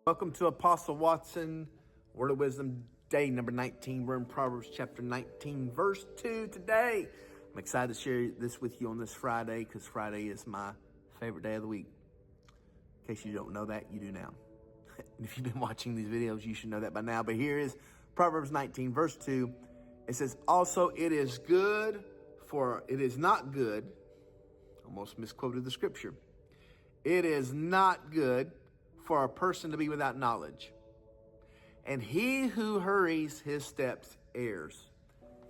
Welcome to Apostle Watson, Word of Wisdom, day number 19. We're in Proverbs chapter 19, verse 2 today. I'm excited to share this with you on this Friday because Friday is my favorite day of the week. In case you don't know that, you do now. And if you've been watching these videos, you should know that by now. But here is Proverbs 19, verse 2. It says, also it is not good, almost misquoted the scripture. It is not good for a person to be without knowledge. And he who hurries his steps errs.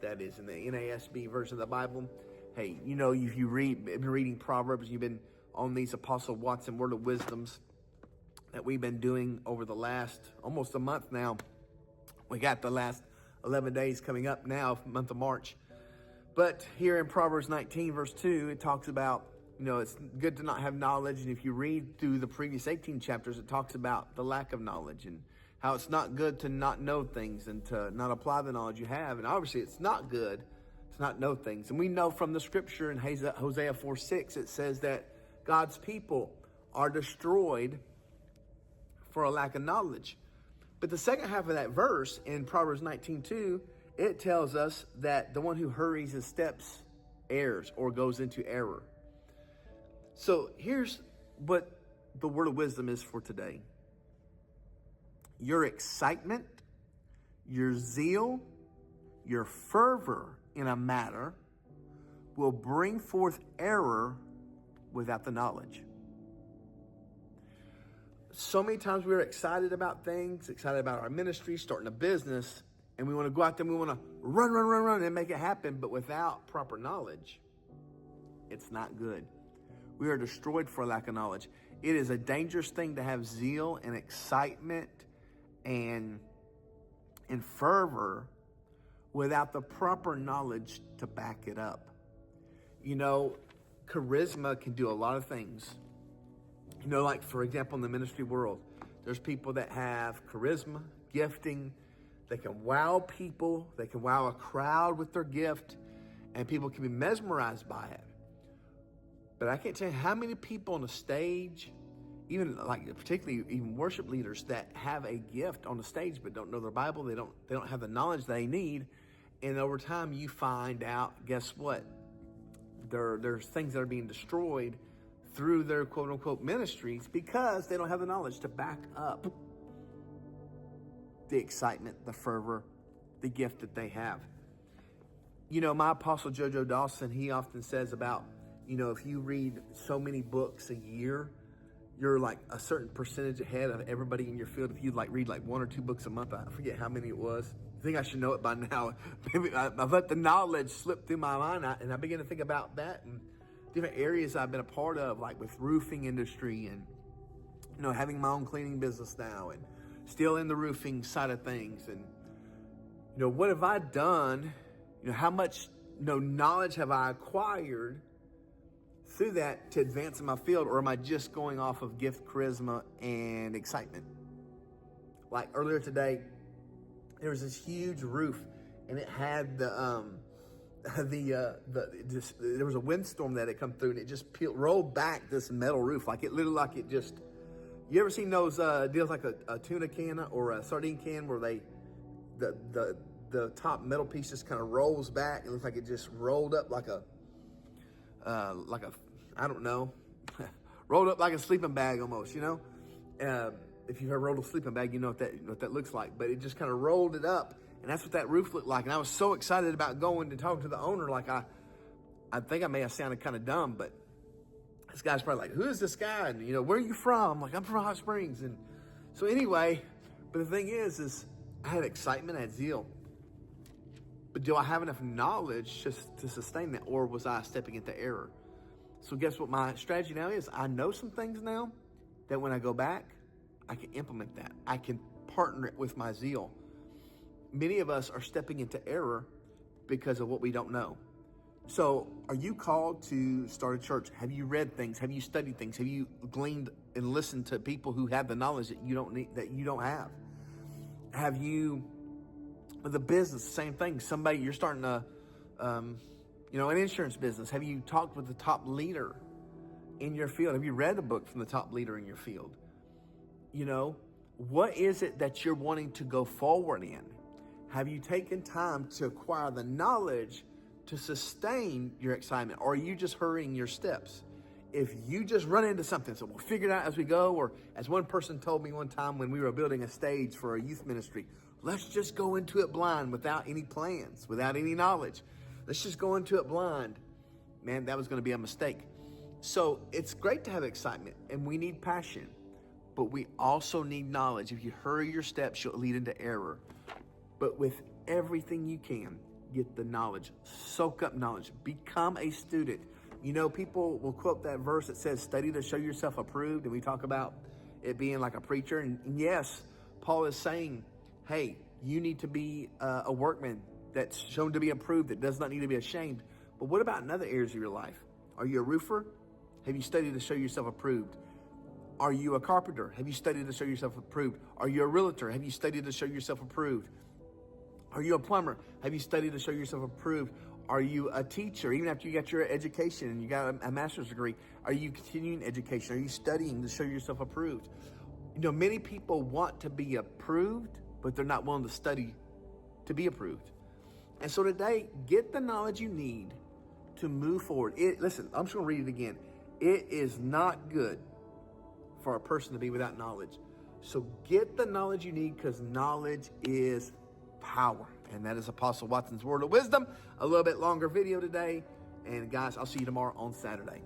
That is in the NASB version of the Bible. Hey, you know, if you've been reading Proverbs, you've been on these Apostle Watson Word of Wisdoms that we've been doing over the last almost a month now. We got the last 11 days coming up now, month of March. But here in Proverbs 19, verse 2, it talks about, you know, it's good to not have knowledge. And if you read through the previous 18 chapters, it talks about the lack of knowledge and how it's not good to not know things and to not apply the knowledge you have. And obviously it's not good to not know things. And we know from the scripture in Hosea 4:6, it says that God's people are destroyed for a lack of knowledge. But the second half of that verse in Proverbs 19:2, it tells us that the one who hurries his steps errs or goes into error. So here's what the word of wisdom is for today. Your excitement, your zeal, your fervor in a matter will bring forth error without the knowledge. So many times we're excited about things, excited about our ministry, starting a business, and we want to go out there and we want to run and make it happen, but without proper knowledge, it's not good. We are destroyed for lack of knowledge. It is a dangerous thing to have zeal and excitement and fervor without the proper knowledge to back it up. You know, charisma can do a lot of things. You know, like for example, in the ministry world, there's people that have charisma, gifting. They can wow people. They can wow a crowd with their gift, and people can be mesmerized by it. But I can't tell you how many people on the stage, even like particularly even worship leaders that have a gift on the stage but don't know their Bible. They don't have the knowledge they need. And over time you find out, guess what? There's things that are being destroyed through their quote unquote ministries because they don't have the knowledge to back up the excitement, the fervor, the gift that they have. You know, my apostle Jojo Dawson, he often says about, you know, if you read so many books a year, you're like a certain percentage ahead of everybody in your field. If you like read like 1 or 2 books a month, I forget how many it was. I think I should know it by now. Maybe I've let the knowledge slip through my mind, and I begin to think about that and different areas I've been a part of, like with roofing industry and, you know, having my own cleaning business now and still in the roofing side of things. And, you know, what have I done? You know, how much knowledge have I acquired through that to advance in my field, or am I just going off of gift, charisma, and excitement? Like earlier today, there was this huge roof, and it had there was a windstorm that had come through, and it just rolled back this metal roof, like it literally, like it just. You ever seen those deals like a tuna can or a sardine can where the top metal piece just kind of rolls back? It looks like it just rolled up like a I don't know, rolled up like a sleeping bag almost, you know? If you've ever rolled a sleeping bag, you know what that looks like. But it just kind of rolled it up, and that's what that roof looked like. And I was so excited about going to talk to the owner. Like I think I may have sounded kind of dumb, but this guy's probably like, who is this guy? And, you know, where are you from? Like, I'm from Hot Springs. And so anyway, but the thing is I had excitement, I had zeal. But do I have enough knowledge just to sustain that? Or was I stepping into error? So guess what my strategy now is? I know some things now that when I go back, I can implement that. I can partner it with my zeal. Many of us are stepping into error because of what we don't know. So are you called to start a church? Have you read things? Have you studied things? Have you gleaned and listened to people who have the knowledge that you don't need, that you don't have? Have you, with a business, same thing. Somebody, you're starting a, an insurance business. Have you talked with the top leader in your field? Have you read a book from the top leader in your field? You know, What is it that you're wanting to go forward in? Have you taken time to acquire the knowledge to sustain your excitement? Or are you just hurrying your steps? If you just run into something, so we'll figure it out as we go, or as one person told me one time when we were building a stage for a youth ministry, let's just go into it blind without any plans, without any knowledge. Let's just go into it blind. Man, that was going to be a mistake. So it's great to have excitement, and we need passion, but we also need knowledge. If you hurry your steps, you'll lead into error. But with everything you can, get the knowledge, soak up knowledge, become a student. You know, people will quote that verse that says, study to show yourself approved. And we talk about it being like a preacher. And yes, Paul is saying, hey, you need to be a workman that's shown to be approved, that does not need to be ashamed. But what about in other areas of your life? Are you a roofer? Have you studied to show yourself approved? Are you a carpenter? Have you studied to show yourself approved? Are you a realtor? Have you studied to show yourself approved? Are you a plumber? Have you studied to show yourself approved? Are you a teacher? Even after you got your education and you got a master's degree, are you continuing education? Are you studying to show yourself approved? You know, many people want to be approved, but they're not willing to study to be approved. And so today, get the knowledge you need to move forward. Listen, I'm just going to read it again. It is not good for a person to be without knowledge. So get the knowledge you need, because knowledge is power. And that is Apostle Watson's Word of Wisdom. A little bit longer video today. And guys, I'll see you tomorrow on Saturday.